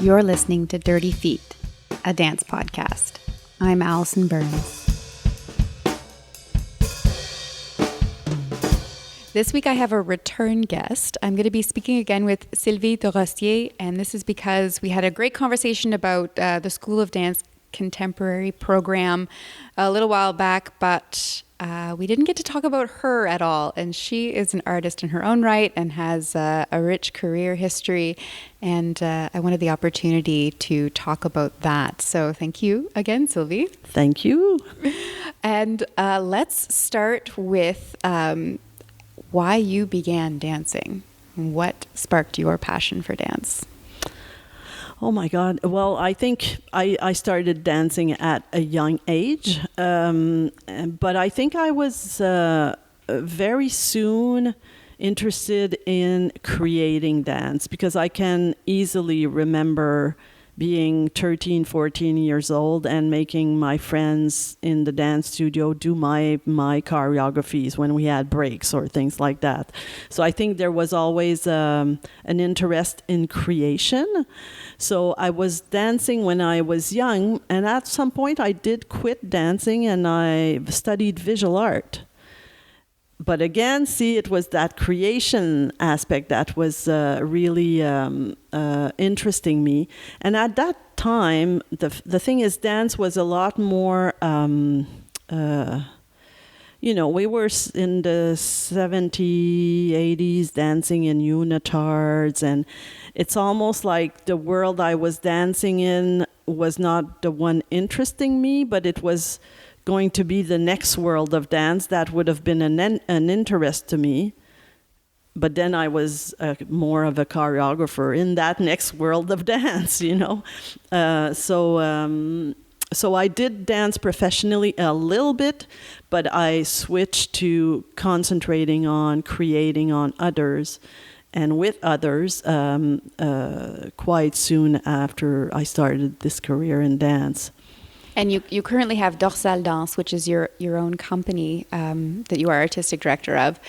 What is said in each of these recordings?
You're listening to Dirty Feet, a dance podcast. I'm Allison Burns. This week I have a return guest. I'm going to be speaking again with Sylvie Desrosiers, and this is because we had a great conversation about the School of Dance Contemporary program a little while back, but we didn't get to talk about her at all. And she is an artist in her own right and has a rich career history, and I wanted the opportunity to talk about that. So thank you again, Sylvie. Thank you. And let's start with why you began dancing. What sparked your passion for dance? Oh my God. Well, I think I started dancing at a young age, but I think I was very soon interested in creating dance because I can easily remember being 13, 14 years old and making my friends in the dance studio do my choreographies when we had breaks or things like that. So I think there was always an interest in creation. So I was dancing when I was young, and at some point I did quit dancing and I studied visual art. But again, see, it was that creation aspect that was really interesting me. And at that time, the thing is, dance was a lot more, we were in the 70s, 80s dancing in unitards. And it's almost like the world I was dancing in was not the one interesting me, but it was going to be the next world of dance that would have been an interest to me. But then I was more of a choreographer in that next world of dance, So I did dance professionally a little bit, but I switched to concentrating on creating on others and with others quite soon after I started this career in dance. And you currently have Dorsal Dance, which is your own company that you are artistic director of.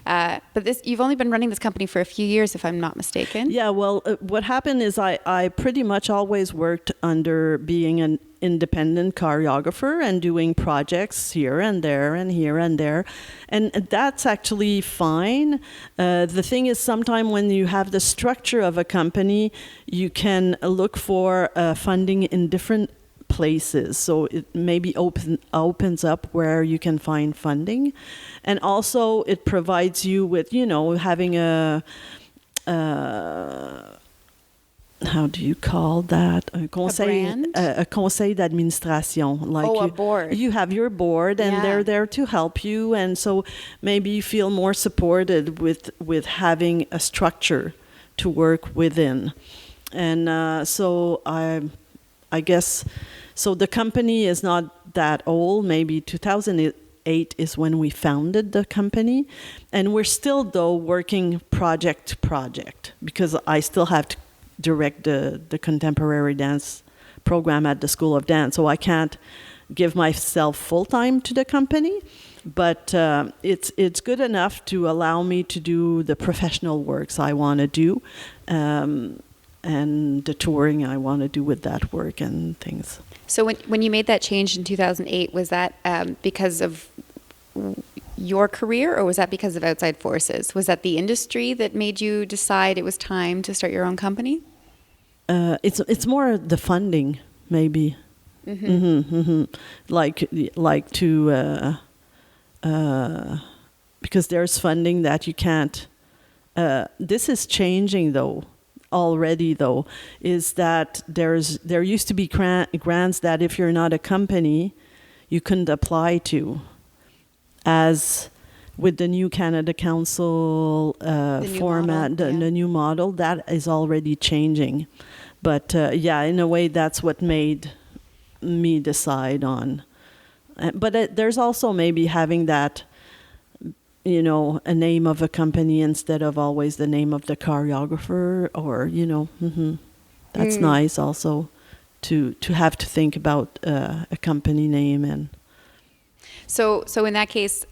But you've only been running this company for a few years, if I'm not mistaken. Yeah, well, what happened is I pretty much always worked under being an independent choreographer and doing projects here and there and here and there. And that's actually fine. The thing is, sometimes when you have the structure of a company, you can look for funding in different places, so it maybe opens up where you can find funding, and also it provides you with having a how do you call that, a conseil d'administration, like a board. You have your board and they're there to help you, and so maybe you feel more supported with having a structure to work within. And so I guess, so the company is not that old. Maybe 2008 is when we founded the company. And we're still, though, working project to project because I still have to direct the contemporary dance program at the School of Dance. So I can't give myself full-time to the company. But it's good enough to allow me to do the professional works I want to do. And the touring I want to do with that work and things. So when you made that change in 2008, was that because of your career, or was that because of outside forces? Was that the industry that made you decide it was time to start your own company? It's more the funding, maybe. Mm-hmm. Mm-hmm, mm-hmm. Like to because there's funding that you can't. This is changing though. Already though, is that there used to be grants that if you're not a company you couldn't apply to, as with the new Canada Council format, the new model that is already changing. But in a way that's what made me decide on. But there's also maybe having that, a name of a company instead of always the name of the choreographer, or, that's nice also to have to think about a company name. And so in that case,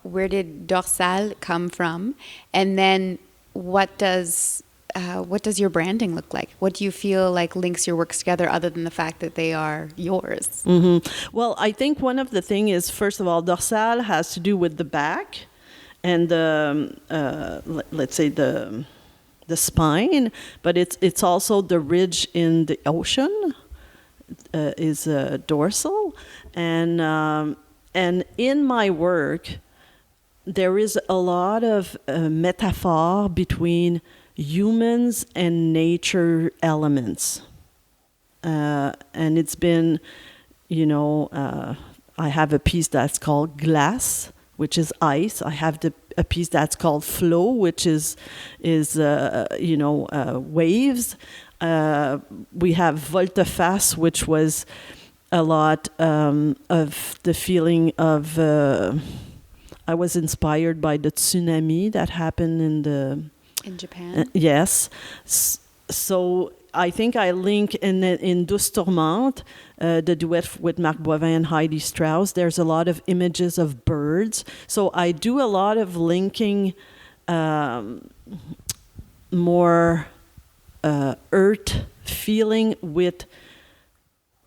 where did Dorsal come from? And then what does what does your branding look like? What do you feel like links your works together other than the fact that they are yours? Well, I think one of the thing is, first of all, dorsal has to do with the back and let's say the spine, but it's also the ridge in the ocean is dorsal, and in my work there is a lot of metaphor between humans and nature elements. And it's been, I have a piece that's called glass, which is ice. I have a piece that's called flow, which is waves. We have volte-face, which was a lot of the feeling of. I was inspired by the tsunami that happened in Japan. Yes. So I think I link in Douce Tourmente, the duet with Marc Boivin and Heidi Strauss, there's a lot of images of birds. So I do a lot of linking more earth feeling with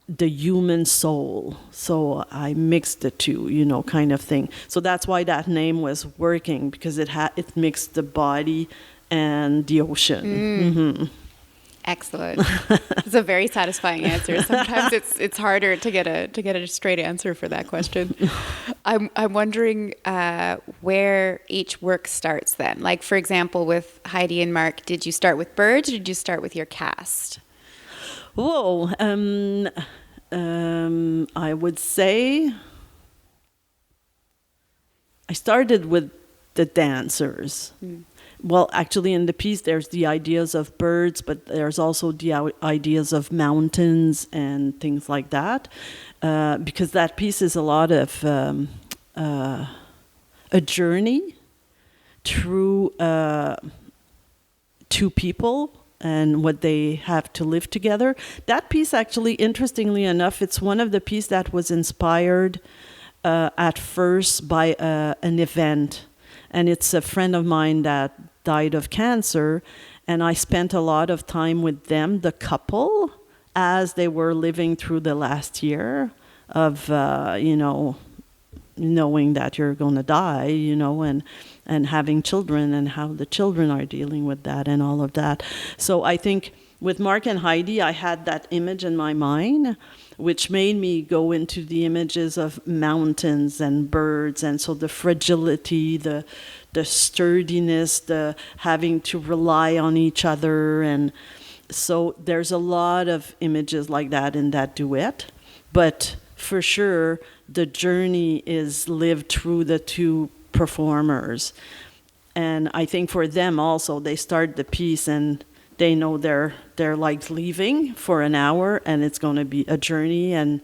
the human soul. So I mixed the two, kind of thing. So that's why that name was working, because it mixed the body and the ocean. Mm-hmm. Excellent. It's a very satisfying answer. Sometimes it's harder to get a straight answer for that question. I'm wondering where each work starts then. Like, for example, with Heidi and Mark, did you start with birds or did you start with your cast? Whoa. I would say I started with the dancers. Well, actually, in the piece, there's the ideas of birds, but there's also the ideas of mountains and things like that. Because that piece is a lot of a journey through two people and what they have to live together. That piece, actually, interestingly enough, it's one of the pieces that was inspired at first by an event. And it's a friend of mine that died of cancer, and I spent a lot of time with them, the couple, as they were living through the last year of, knowing that you're going to die, and having children and how the children are dealing with that and all of that. So I think with Mark and Heidi, I had that image in my mind, which made me go into the images of mountains and birds. And so the fragility, the sturdiness, the having to rely on each other. And so there's a lot of images like that in that duet. But for sure, the journey is lived through the two performers. And I think for them also, they start the piece and they know they're like leaving for an hour, and it's going to be a journey, and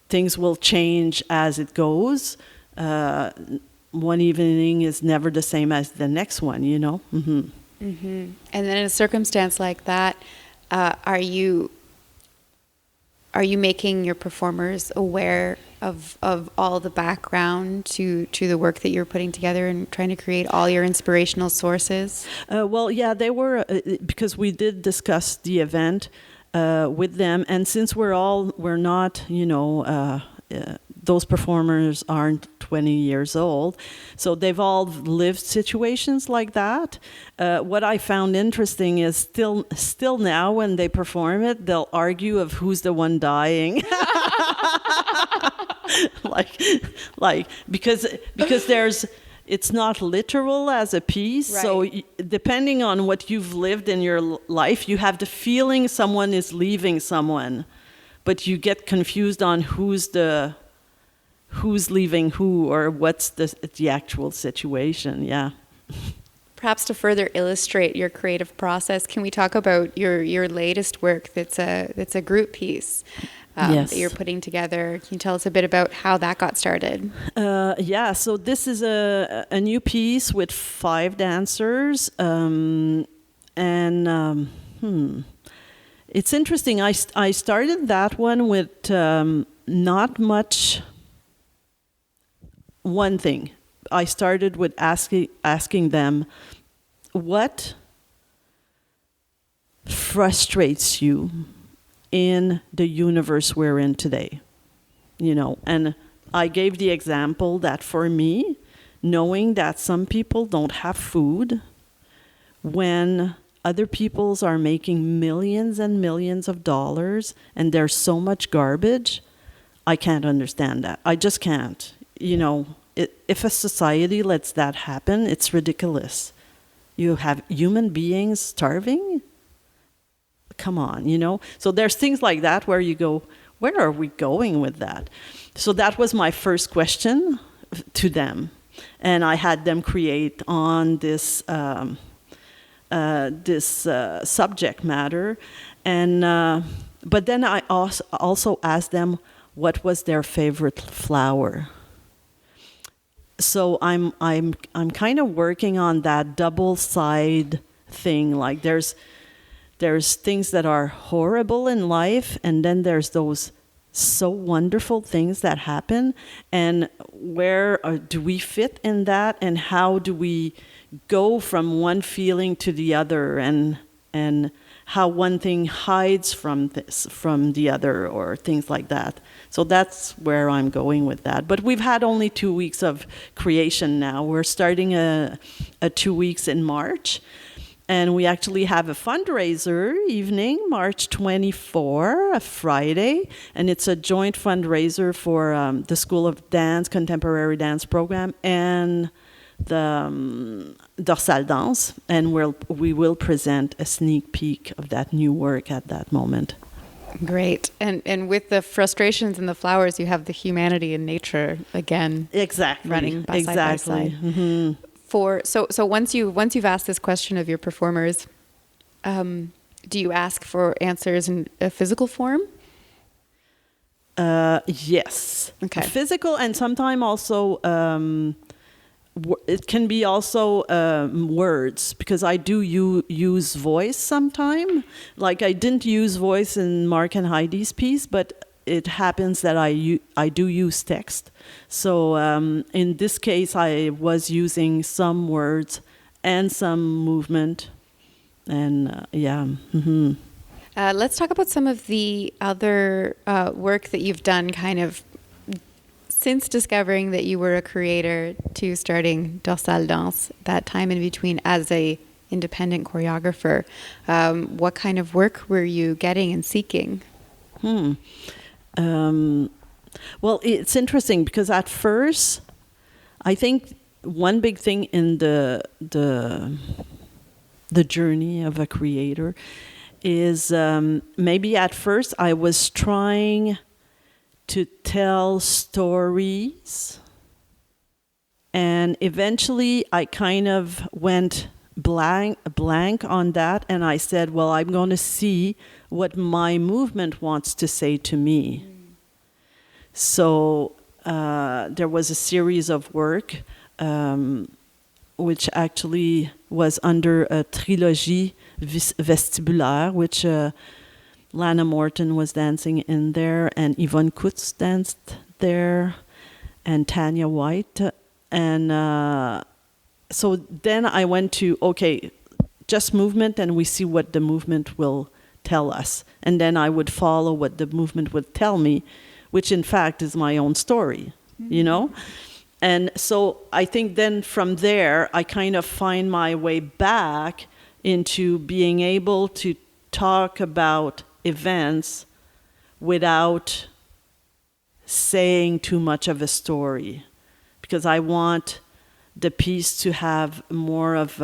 things will change as it goes. One evening is never the same as the next one, Mm-hmm. Mm-hmm. And then in a circumstance like that, are you making your performers aware of all the background to the work that you're putting together and trying to create all your inspirational sources? Well, yeah, they were, because we did discuss the event with them, and since we're not, those performers aren't 20 years old, so they've all lived situations like that. What I found interesting is still now when they perform it, they'll argue of who's the one dying. like because it's not literal as a piece, right. So depending on what you've lived in your life, you have the feeling someone is leaving someone, but you get confused on who's leaving who, or what's the actual situation. Yeah. Perhaps to further illustrate your creative process, can we talk about your latest work that's a group piece? Yes. That you're putting together. Can you tell us a bit about how that got started? Yeah, so this is a new piece with 5 dancers. It's interesting. I started that one with not much. One thing. I started with asking them, what frustrates you in the universe we're in today. And I gave the example that for me, knowing that some people don't have food when other people's are making millions and millions of dollars and there's so much garbage, I can't understand that. I just can't. If a society lets that happen, it's ridiculous. You have human beings starving? Come on, So there's things like that where you go, where are we going with that? So that was my first question to them. And I had them create on this subject matter. And but then I also asked them what was their favorite flower. So I'm kind of working on that double side thing. Like there's things that are horrible in life, and then there's those so wonderful things that happen. And where do we fit in that? And how do we go from one feeling to the other? And how one thing hides from the other, or things like that. So that's where I'm going with that. But we've had only 2 weeks of creation now. We're starting a 2 weeks in March. And we actually have a fundraiser evening, March 24, a Friday. And it's a joint fundraiser for the School of Dance, Contemporary Dance Program, and the Dorsal Dance. And we will present a sneak peek of that new work at that moment. Great. And with the frustrations and the flowers, you have the humanity in nature again. Exactly. Running side by side. Mm-hmm. So once you've asked this question of your performers, do you ask for answers in a physical form? Yes. Okay. Physical, and sometimes also it can be also words, because I do use voice sometime. Like I didn't use voice in Mark and Heidi's piece, but it happens that I do use text. So in this case, I was using some words and some movement. And yeah. Mm-hmm. Let's talk about some of the other work that you've done kind of since discovering that you were a creator to starting Dorsal Dance, that time in between as a independent choreographer. What kind of work were you getting and seeking? Well, it's interesting because at first, I think one big thing in the journey of a creator is maybe at first I was trying to tell stories, and eventually I kind of went blank on that, and I said, well, I'm going to see what my movement wants to say to me. So there was a series of work which actually was under a trilogie vestibulaire, which Lana Morton was dancing in there, and Yvonne Kutz danced there, and Tanya White. And so then I went to, okay, just movement, and we see what the movement will tell us. And then I would follow what the movement would tell me, which in fact is my own story, you know? And so I think then from there, I kind of find my way back into being able to talk about events without saying too much of a story. Because I want the piece to have more of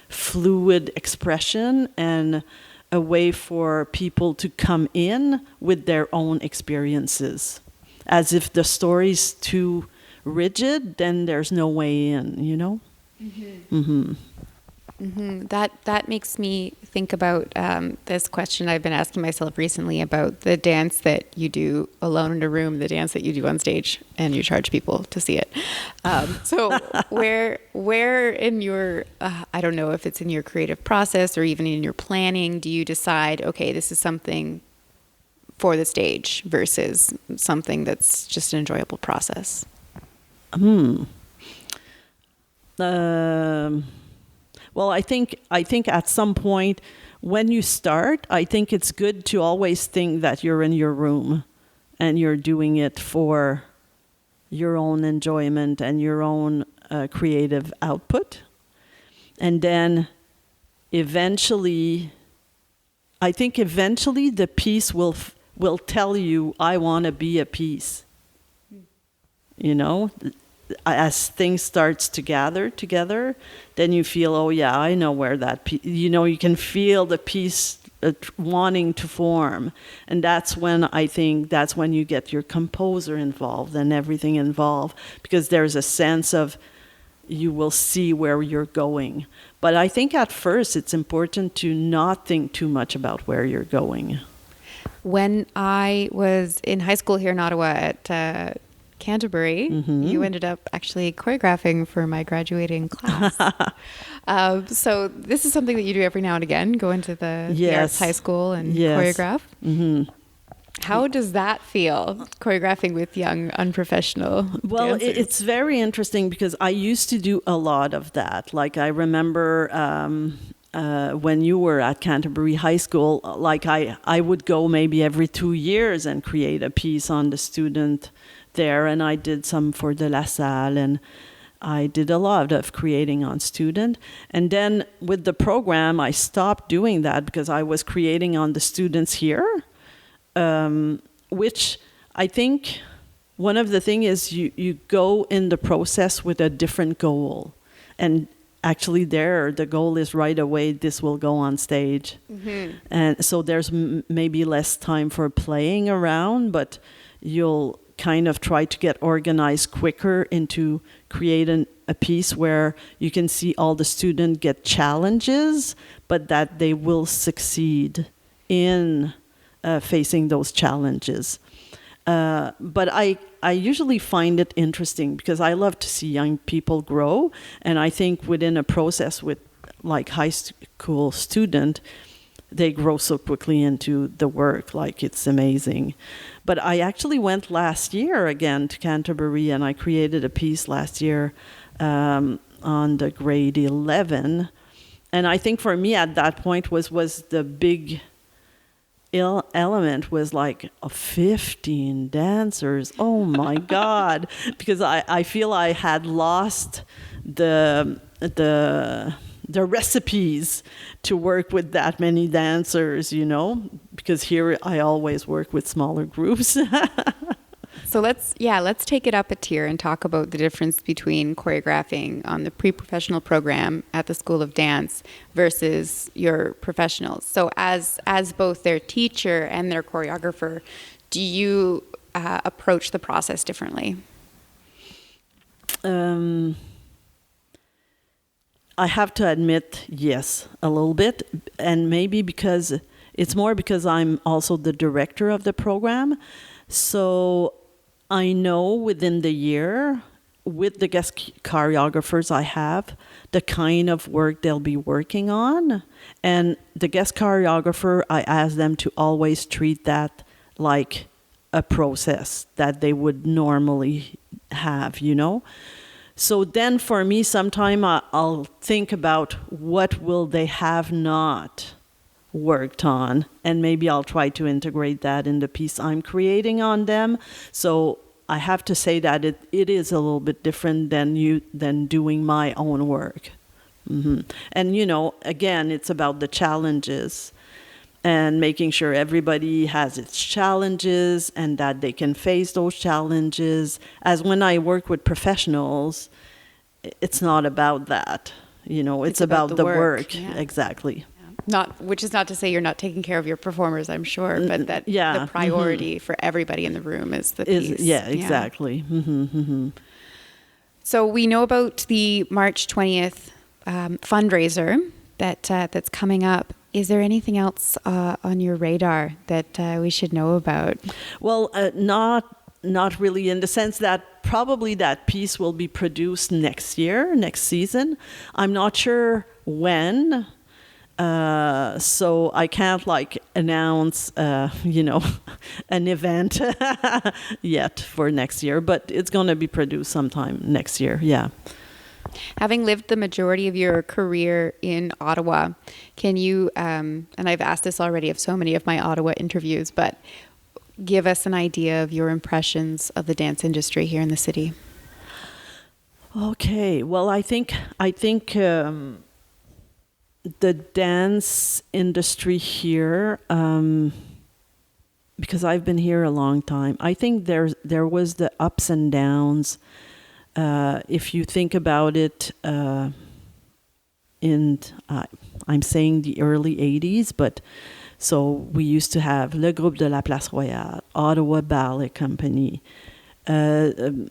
fluid expression and a way for people to come in with their own experiences. As if the story's too rigid, then there's no way in, you know? Mm-hmm. Mm-hmm. Mm-hmm. That makes me think about this question I've been asking myself recently about the dance that you do alone in a room, the dance that you do on stage, and you charge people to see it. So where in your, I don't know if it's in your creative process or even in your planning, do you decide, okay, this is something for the stage versus something that's just an enjoyable process? Well, I think at some point when you start, I think it's good to always think that you're in your room and you're doing it for your own enjoyment and your own creative output. And then eventually, I think eventually the piece will tell you, I want to be a piece. You know, as things starts to gather together, then you feel, oh yeah, I know where that piece, you know, you can feel the piece wanting to form. And that's when I think that's when you get your composer involved and everything involved, because there's a sense of you will see where you're going. But I think at first it's important to not think too much about where you're going. When I was in high school here in Ottawa at Canterbury, you ended up actually choreographing for my graduating class. So this is something that you do every now and again, go into the arts high school and choreograph. How does that feel, choreographing with young, unprofessional dancers? It's very interesting because I used to do a lot of that. Like I remember when you were at Canterbury High School, like I would go maybe every 2 years and create a piece on the student there. And I did some for De La Salle, and I did a lot of creating on student. And then with the program, I stopped doing that because I was creating on the students here. Which I think one of the things is you go in the process with a different goal. And actually there, the goal is right away, this will go on stage. And so there's maybe less time for playing around, but you'll kind of try to get organized quicker into creating a piece where you can see all the students get challenges, but that they will succeed in facing those challenges. But I usually find it interesting because I love to see young people grow. And I think within a process with like high school student, they grow so quickly into the work, like it's amazing. But I actually went last year again to Canterbury, and I created a piece last year on the grade 11. And I think for me at that point was the big element was like 15 dancers. Oh my God. Because I feel I had lost the recipes to work with that many dancers, you know, because here I always work with smaller groups. So let's take it up a tier and talk about the difference between choreographing on the pre-professional program at the School of Dance versus your professionals. So as both their teacher and their choreographer, do you approach the process differently? I have to admit, yes, a little bit, and maybe because I'm also the director of the program. So I know within the year, with the guest choreographers I have, the kind of work they'll be working on. And the guest choreographer, I ask them to always treat that like a process that they would normally have, you know? So then for me, sometime I'll think about what will they have not worked on, and maybe I'll try to integrate that in the piece I'm creating on them. So I have to say that it is a little bit different than doing my own work. And you know, again, it's about the challenges and making sure everybody has its challenges and that they can face those challenges. As when I work with professionals, it's not about that. You know, it's about the work. Yeah. Exactly. Which is not to say you're not taking care of your performers, I'm sure, but that the priority for everybody in the room is the piece. Yeah, exactly. So we know about the March 20th fundraiser that's coming up. Is there anything else on your radar that we should know about? Well, not really, in the sense that probably that piece will be produced next season. I'm not sure when. So I can't announce, an event yet for next year, but it's going to be produced sometime next year. Yeah. Having lived the majority of your career in Ottawa, can you, and I've asked this already of so many of my Ottawa interviews, but give us an idea of your impressions of the dance industry here in the city? Okay, well, I think the dance industry here, because I've been here a long time, I think there was the ups and downs. If you think about it, I'm saying the early 80s, but so we used to have Le Groupe de la Place Royale, Ottawa Ballet Company. Judy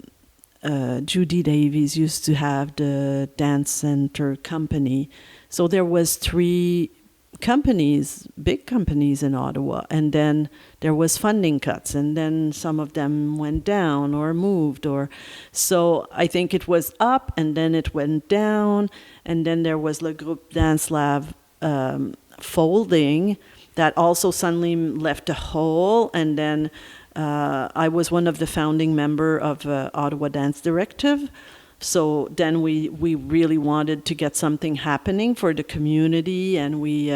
Davies used to have the Dance Center Company. So there was 3 companies, big companies in Ottawa, and then there was funding cuts, and then some of them went down or moved, or so I think it was up, and then it went down, and then there was Le Groupe Dance Lab folding that also suddenly left a hole, and then I was one of the founding member of Ottawa Dance Directive. So then we really wanted to get something happening for the community, and we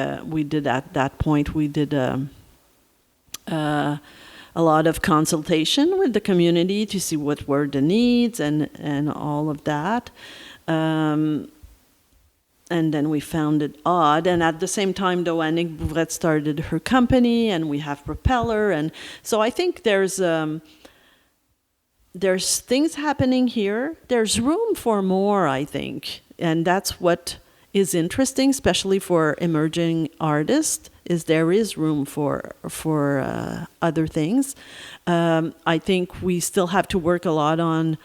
did at that point we did a lot of consultation with the community to see what were the needs and all of that. And then we found it odd. And at the same time, though, Annick Bouvrette started her company, and we have Propeller. And so I think there's things happening here. There's room for more, I think. And that's what is interesting, especially for emerging artists, is there is room for other things. I think we still have to work a lot on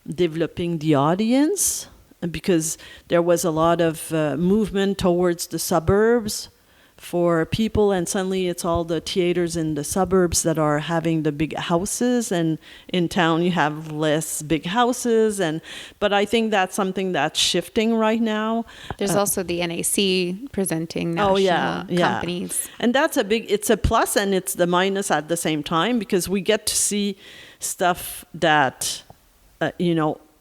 developing the audience, because there was a lot of movement towards the suburbs for people, and suddenly it's all the theaters in the suburbs that are having the big houses, and in town you have less big houses. But I think that's something that's shifting right now. There's also the NAC presenting national companies. And that's it's a plus and it's the minus at the same time, because we get to see stuff that,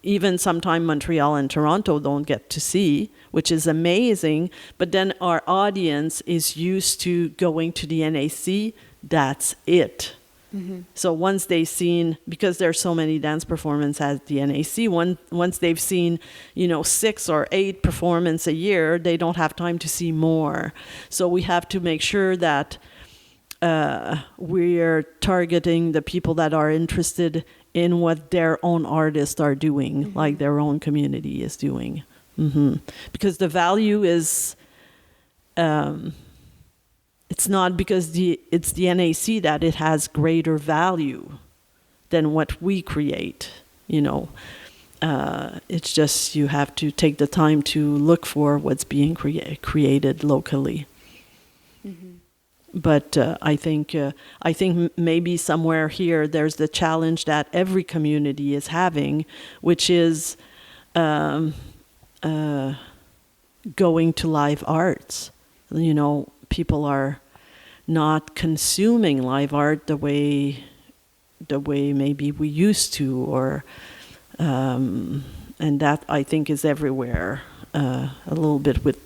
even sometime Montreal and Toronto don't get to see, which is amazing. But then our audience is used to going to the NAC. That's it. Mm-hmm. So once they've seen, because there's so many dance performances at the NAC, once they've seen, 6 or 8 performances a year, they don't have time to see more. So we have to make sure that we're targeting the people that are interested in what their own artists are doing, mm-hmm. like their own community is doing. Mm-hmm. Because the value is, it's not because it's the NAC that it has greater value than what we create, It's just you have to take the time to look for what's being created locally. Mm-hmm. But I think maybe somewhere here there's the challenge that every community is having, which is going to live arts. People are not consuming live art the way maybe we used to, or and that I think is everywhere, a little bit with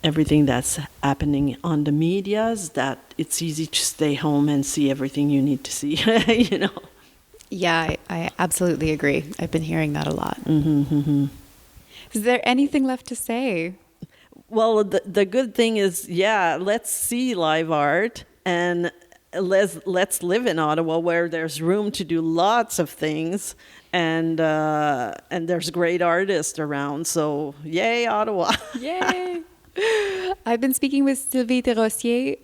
everything that's happening on the medias, that it's easy to stay home and see everything you need to see, Yeah, I absolutely agree. I've been hearing that a lot. Mm-hmm, mm-hmm. Is there anything left to say? Well, the good thing is, let's see live art, and let's live in Ottawa where there's room to do lots of things, and there's great artists around. So yay, Ottawa! Yay! I've been speaking with Sylvie Desrosiers,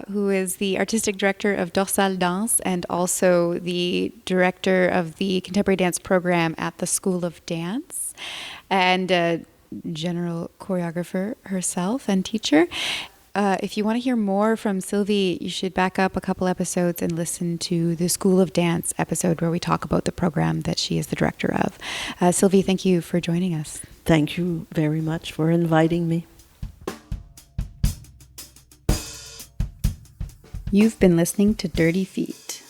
who is the artistic director of Dorsal Dance and also the director of the contemporary dance program at the School of Dance, and general choreographer herself and teacher. If you want to hear more from Sylvie, you should back up a couple episodes and listen to the School of Dance episode where we talk about the program that she is the director of. Sylvie, thank you for joining us. Thank you very much for inviting me. You've been listening to Dirty Feet.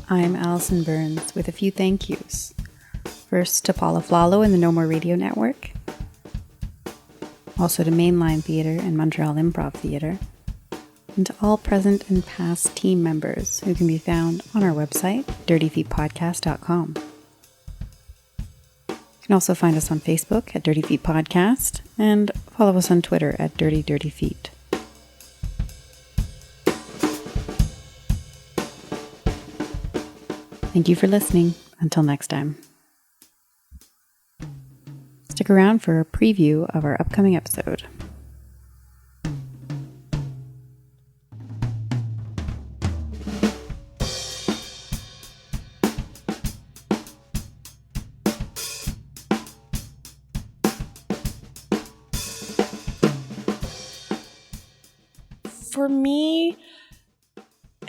I'm Alison Burns with a few thank yous. First to Paula Flalo in the No More Radio Network. Also to Mainline Theatre and Montreal Improv Theatre. And to all present and past team members who can be found on our website, dirtyfeetpodcast.com. You can also find us on Facebook at Dirty Feet Podcast and follow us on Twitter at Dirty Dirty Feet. Thank you for listening. Until next time. Stick around for a preview of our upcoming episode. For me,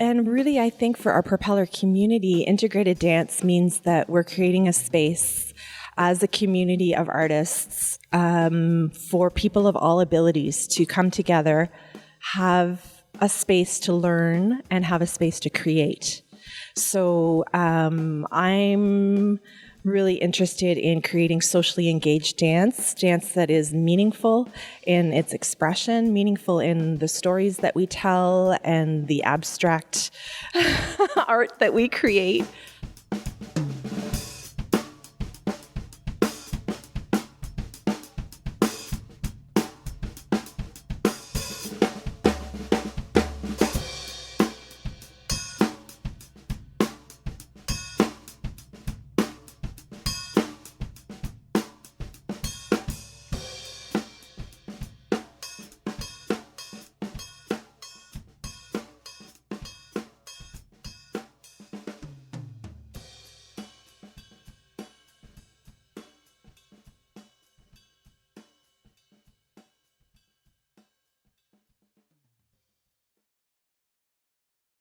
and really I think for our Propeller community, integrated dance means that we're creating a space as a community of artists for people of all abilities to come together, have a space to learn, and have a space to create. So I'm really interested in creating socially engaged dance that is meaningful in its expression, meaningful in the stories that we tell and the abstract art that we create.